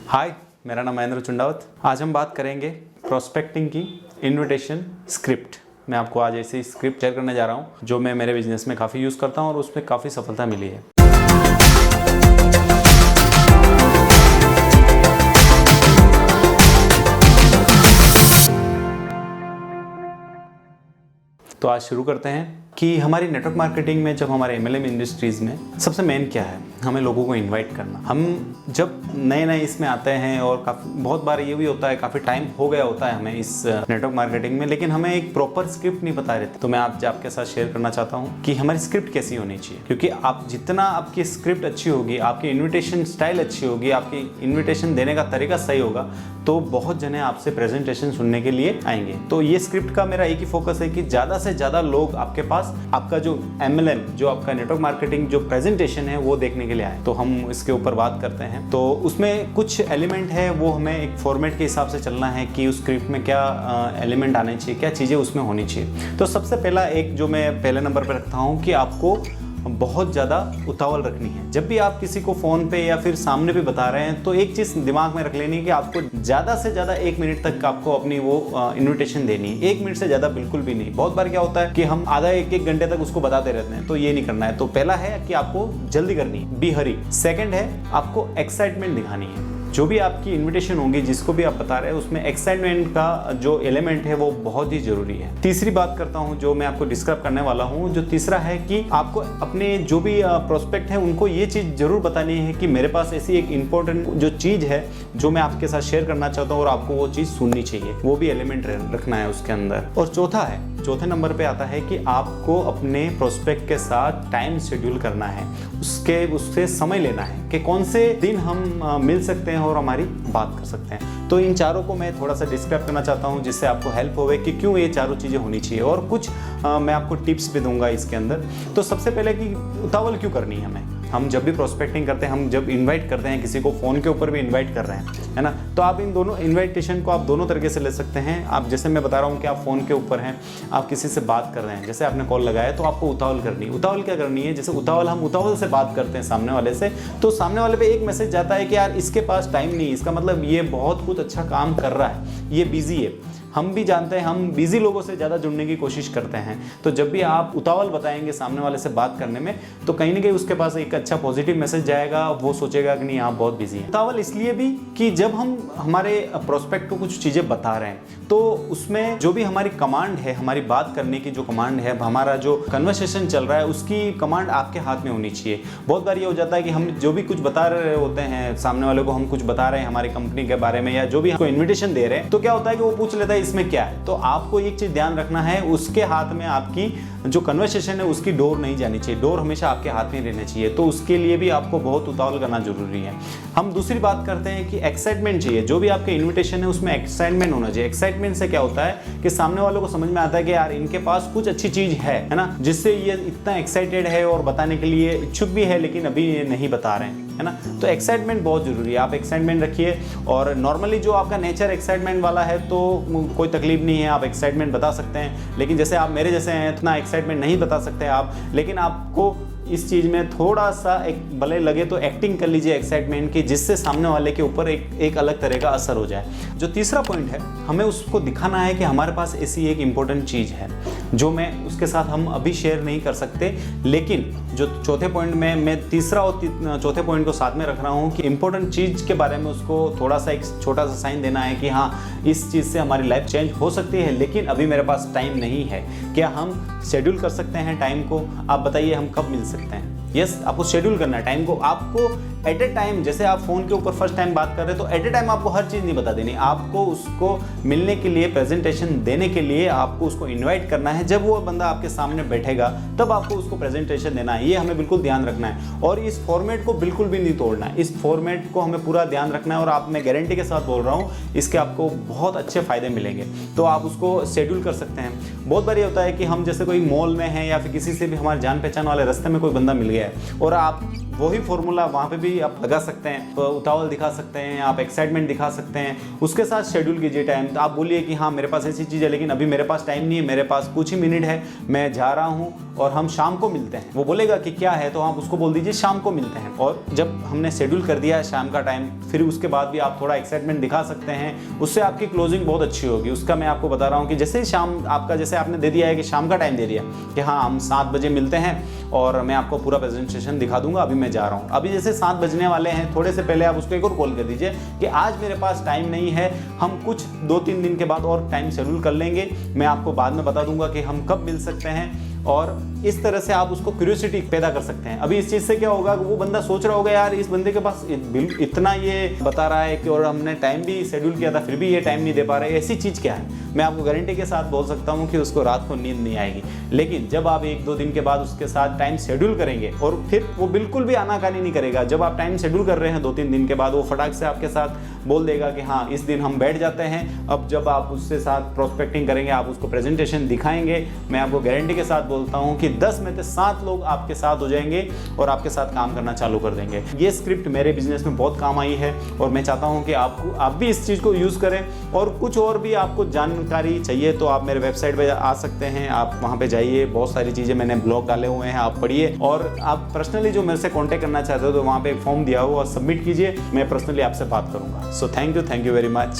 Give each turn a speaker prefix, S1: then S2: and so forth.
S1: हाय, मेरा नाम महेंद्र चुंडावत। आज हम बात करेंगे प्रोस्पेक्टिंग की इनविटेशन स्क्रिप्ट। मैं आपको आज ऐसी स्क्रिप्ट शेयर करने जा रहा हूँ जो मैं मेरे बिजनेस में काफ़ी यूज़ करता हूँ और उसमें काफ़ी सफलता मिली है। तो आज शुरू करते हैं कि हमारी नेटवर्क मार्केटिंग में जब हमारे MLM इंडस्ट्रीज़ में सबसे मेन क्या है, हमें लोगों को इनवाइट करना। हम जब नए इसमें आते हैं और बहुत बार ये भी होता है, काफ़ी टाइम हो गया होता है हमें इस नेटवर्क मार्केटिंग में, लेकिन हमें एक प्रॉपर स्क्रिप्ट नहीं बता रहती। तो मैं आपके साथ शेयर करना चाहता हूँ कि हमारी स्क्रिप्ट कैसी होनी चाहिए, क्योंकि आप जितना आपकी स्क्रिप्ट अच्छी होगी, आपकी इन्विटेशन स्टाइल अच्छी होगी, आपकी इन्विटेशन देने का तरीका सही होगा, तो बहुत जने आपसे प्रेजेंटेशन सुनने के लिए आएंगे। तो ये स्क्रिप्ट का मेरा एक ही फोकस है कि ज़्यादा से ज़्यादा लोग आपके पास आपका जो MLM, जो आपका नेटवर्क मार्केटिंग जो प्रेजेंटेशन है वो देखने के लिए आए। तो हम इसके ऊपर बात करते हैं। तो उसमें कुछ एलिमेंट है, वो हमें एक फॉर्मेट के हिसाब से चलना है कि उस स्क्रिप्ट में क्या एलिमेंट आने चाहिए, क्या चीज़ें उसमें होनी चाहिए। तो सबसे पहला एक जो मैं पहले नंबर पर रखता हूँ कि आपको बहुत ज़्यादा उतावल रखनी है। जब भी आप किसी को फ़ोन पे या फिर सामने पे बता रहे हैं तो एक चीज़ दिमाग में रख लेनी है कि आपको ज़्यादा से ज़्यादा 1 मिनट तक आपको अपनी वो इन्विटेशन देनी है। 1 मिनट से ज़्यादा बिल्कुल भी नहीं। बहुत बार क्या होता है कि हम आधा एक घंटे तक उसको बताते रहते हैं, तो ये नहीं करना है। तो पहला है कि आपको जल्दी करनी है, बी हरी। सेकेंड है आपको एक्साइटमेंट दिखानी है। जो भी आपकी इनविटेशन होगी, जिसको भी आप बता रहे हैं, उसमें एक्साइटमेंट का जो एलिमेंट है वो बहुत ही जरूरी है। तीसरी बात करता हूं जो मैं आपको डिस्क्राइब करने वाला हूं। जो तीसरा है कि आपको अपने जो भी प्रोस्पेक्ट है उनको ये चीज़ जरूर बतानी है कि मेरे पास ऐसी एक इंपॉर्टेंट जो चीज़ है जो मैं आपके साथ शेयर करना चाहता हूँ और आपको वो चीज़ सुननी चाहिए, वो भी एलिमेंट रखना है उसके अंदर। और चौथे नंबर पे आता है कि आपको अपने प्रोस्पेक्ट के साथ टाइम शेड्यूल करना है, उससे समय लेना है कि कौन से दिन हम मिल सकते हैं और हमारी बात कर सकते हैं। तो इन चारों को मैं थोड़ा सा डिस्क्राइब करना चाहता हूं जिससे आपको हेल्प होवे कि क्यों ये चारों चीज़ें होनी चाहिए, और कुछ मैं आपको टिप्स भी दूंगा इसके अंदर। तो सबसे पहले कि उतावल क्यों करनी है हमें। हम जब भी प्रोस्पेक्टिंग करते हैं, हम जब इनवाइट करते हैं किसी को, फ़ोन के ऊपर भी इनवाइट कर रहे हैं, है ना, तो आप इन दोनों इनविटेशन को आप दोनों तरीके से ले सकते हैं। आप जैसे मैं बता रहा हूँ कि आप फ़ोन के ऊपर हैं, आप किसी से बात कर रहे हैं, जैसे आपने कॉल लगाया तो आपको उतावल करनी है। उतावल क्या करनी है, जैसे हम उतावल से बात करते हैं सामने वाले से, तो सामने वाले पे एक मैसेज जाता है कि यार इसके पास टाइम नहीं है, इसका मतलब ये बहुत कुछ अच्छा काम कर रहा है, ये बिजी है। हम भी जानते हैं, हम बिजी लोगों से ज़्यादा जुड़ने की कोशिश करते हैं। तो जब भी आप उतावल बताएंगे सामने वाले से बात करने में, तो कहीं ना कहीं उसके पास एक अच्छा पॉजिटिव मैसेज जाएगा, वो सोचेगा कि नहीं आप बहुत बिजी हैं। उतावल इसलिए भी कि जब हम हमारे प्रोस्पेक्ट को कुछ चीज़ें बता रहे हैं तो उसमें जो भी हमारी कमांड है, हमारी बात करने की जो कमांड है, हमारा जो कन्वर्सेशन चल रहा है, उसकी कमांड आपके हाथ में होनी चाहिए। बहुत बार ये हो जाता है कि हम जो भी कुछ बता रहे होते हैं सामने वाले को, हम कुछ बता रहे हैं हमारी कंपनी के बारे में या जो भी हमको इन्विटेशन दे रहे हैं, तो क्या होता है कि वो पूछ लेता है इसमें क्या है। तो आपको एक चीज ध्यान रखना है, उसके हाथ में आपकी जो कन्वर्सेशन है उसकी डोर नहीं जानी चाहिए, डोर हमेशा आपके हाथ में रहना चाहिए। तो उसके लिए भी आपको बहुत उतावल करना जरूरी है। हम दूसरी बात करते हैं कि एक्साइटमेंट चाहिए। जो भी आपके इन्विटेशन है उसमें एक्साइटमेंट होना चाहिए। एक्साइटमेंट से क्या होता है कि सामने वालों को समझ में आता है कि यार इनके पास कुछ अच्छी चीज है ना, जिससे ये इतना एक्साइटेड है और बताने के लिए इच्छुक भी है, लेकिन अभी ये नहीं बता रहे हैं, है ना। तो एक्साइटमेंट बहुत जरूरी है। आप एक्साइटमेंट रखिए, और नॉर्मली जो आपका नेचर एक्साइटमेंट वाला है तो कोई तकलीफ नहीं है, आप एक्साइटमेंट बता सकते हैं। लेकिन जैसे आप मेरे जैसे हैं, इतना एक्साइटमेंट नहीं बता सकते आप, लेकिन आपको इस चीज़ में थोड़ा सा एक भले लगे तो एक्टिंग कर लीजिए एक्साइटमेंट की, जिससे सामने वाले के ऊपर एक अलग तरह का असर हो जाए। जो तीसरा पॉइंट है, हमें उसको दिखाना है कि हमारे पास ऐसी एक इम्पोर्टेंट चीज़ है जो मैं उसके साथ हम अभी शेयर नहीं कर सकते, लेकिन जो चौथे पॉइंट में मैं तीसरा और चौथे पॉइंट को साथ में रख रहा हूँ कि इम्पोर्टेंट चीज़ के बारे में उसको थोड़ा सा एक छोटा सा साइन देना है कि हाँ इस चीज़ से हमारी लाइफ चेंज हो सकती है, लेकिन अभी मेरे पास टाइम नहीं है। क्या हम शेड्यूल कर सकते हैं टाइम को? आप बताइए हम कब मिल सकते हैं। यस, आपको शेड्यूल करना है टाइम को। आपको एट ए टाइम, जैसे आप फोन के ऊपर फर्स्ट टाइम बात कर रहे हैं तो एट ए टाइम आपको हर चीज़ नहीं बता देनी। आपको उसको मिलने के लिए, प्रेजेंटेशन देने के लिए आपको उसको इनवाइट करना है। जब वो बंदा आपके सामने बैठेगा तब आपको उसको प्रेजेंटेशन देना है। ये हमें बिल्कुल ध्यान रखना है, और इस फॉर्मेट को बिल्कुल भी नहीं तोड़ना है। इस फॉर्मेट को हमें पूरा ध्यान रखना है, और आप, मैं गारंटी के साथ बोल रहा हूँ, इसके आपको बहुत अच्छे फायदे मिलेंगे। तो आप उसको शेड्यूल कर सकते हैं। बहुत बार ये होता है कि हम जैसे कोई मॉल में हैं या फिर किसी से भी हमारे जान पहचान वाले रास्ते में कोई बंदा मिल गया है, और आप वही फॉर्मूला वहाँ पे भी एनर्जी आप लगा सकते हैं, तो उतावल दिखा सकते हैं, आप एक्साइटमेंट दिखा सकते हैं, उसके साथ शेड्यूल कीजिए टाइम। तो आप बोलिए कि हाँ मेरे पास ऐसी चीज़ है लेकिन अभी मेरे पास टाइम नहीं है, मेरे पास कुछ ही मिनट है, मैं जा रहा हूँ और हम शाम को मिलते हैं। वो बोलेगा कि क्या है, तो आप उसको बोल दीजिए शाम को मिलते हैं। और जब हमने शेड्यूल कर दिया है शाम का टाइम, फिर उसके बाद भी आप थोड़ा एक्साइटमेंट दिखा सकते हैं, उससे आपकी क्लोजिंग बहुत अच्छी होगी। उसका मैं आपको बता रहा हूँ कि जैसे शाम आपका, जैसे आपने दे दिया है कि शाम का टाइम दे दिया कि हाँ हम 7 बजे मिलते हैं और मैं आपको पूरा प्रेजेंटेशन दिखा दूंगा, अभी मैं जा रहा हूँ। अभी जैसे 7 बजने वाले हैं, थोड़े से पहले आप उसको एक और कॉल कर दीजिए कि आज मेरे पास टाइम नहीं है, हम कुछ 2-3 दिन के बाद और टाइम शेड्यूल कर लेंगे, मैं आपको बाद में बता दूंगा कि हम कब मिल सकते हैं। और इस तरह से आप उसको क्यूरियोसिटी पैदा कर सकते हैं। अभी इस चीज़ से क्या होगा, वो बंदा सोच रहा होगा यार इस बंदे के पास इतना ये बता रहा है कि और हमने टाइम भी शेड्यूल किया था फिर भी ये टाइम नहीं दे पा रहे, ऐसी चीज़ क्या है। मैं आपको गारंटी के साथ बोल सकता हूँ कि उसको रात को नींद नहीं आएगी। लेकिन जब आप 1-2 दिन के बाद उसके साथ टाइम शेड्यूल करेंगे और फिर वो बिल्कुल भी आनाकानी नहीं करेगा। जब आप टाइम शेड्यूल कर रहे हैं 2-3 दिन के बाद, वो फटाक से आपके साथ बोल देगा कि हाँ इस दिन हम बैठ जाते हैं। अब जब आप उसके साथ प्रोस्पेक्टिंग करेंगे, आप उसको प्रेजेंटेशन दिखाएंगे, मैं आपको गारंटी के साथ बोलता हूँ कि 10 में से 7 लोग आपके साथ हो जाएंगे और आपके साथ काम करना चालू कर देंगे। ये स्क्रिप्ट मेरे बिजनेस में बहुत काम आई है और मैं चाहता हूँ कि आप भी इस चीज़ को यूज़ करें। और कुछ और भी आपको जानकारी चाहिए तो आप मेरे वेबसाइट पे आ सकते हैं, आप वहाँ पे जाइए, बहुत सारी चीज़ें मैंने ब्लॉग डाले हुए हैं, आप पढ़िए। और आप पर्सनली जो मेरे से कॉन्टैक्ट करना चाहते हो तो वहाँ पे एक फॉर्म दिया हुआ, सबमिट कीजिए, मैं पर्सनली आपसे बात करूँगा। So thank you very much.